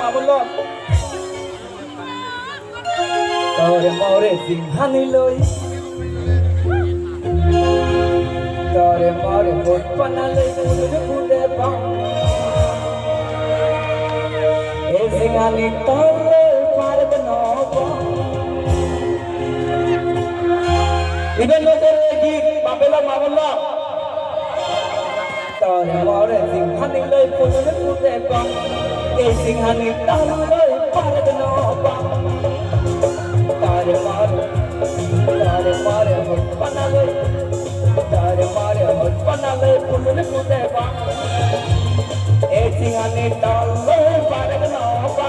মাবলত তরে মরে সিংহানি লই তরে মরে ভোট পানালে ফুলে পাও এ সিংহানি তলে পারবে না ইবেন নজরে কি বাবেলা মাবলত তরে মরে সিংহানি লই ফুলে পাও এ সিংহানি তলে পারবে না तारे मारे होत बनाले तारे मारे होत बनाले पुनने पुदे बा ए सिंहाने डाले पारग ना बा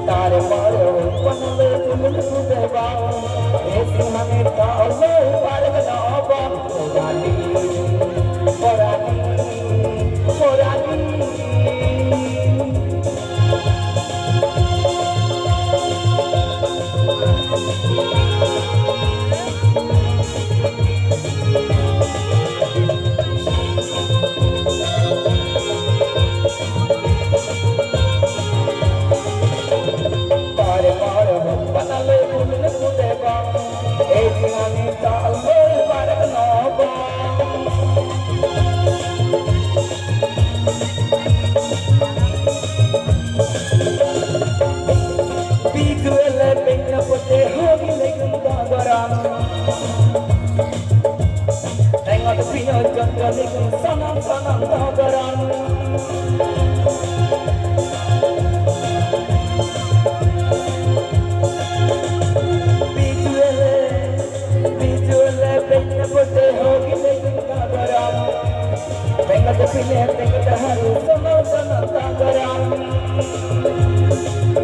तारे मारे होत बनाले पुनने पुदे बा ए सिंहाने डाले पारग ना बा रानी रानी रानी sanam sanam tagaran bijuele penna pote hogi lekin tagaran bengat pile bengat haru sanam sanam tagaran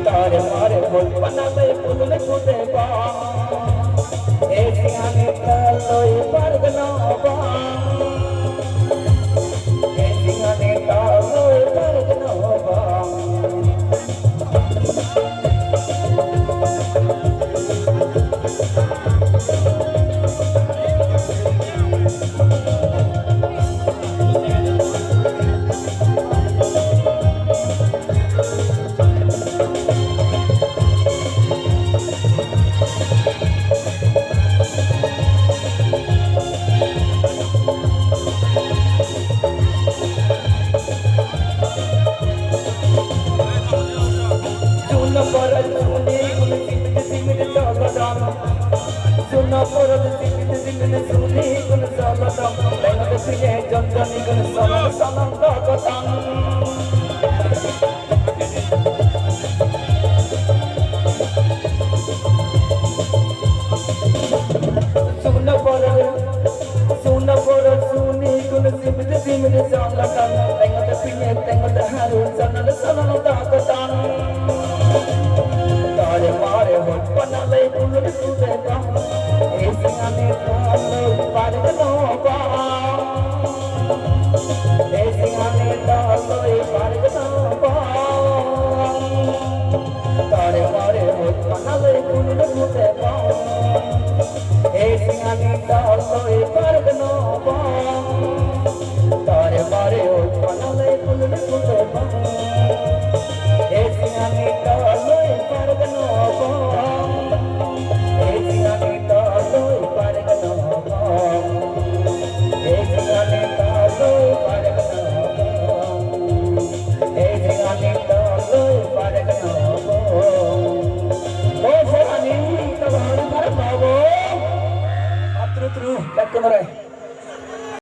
tare mare bol panale pulne pude ba e singane taloi pargana ba Terus,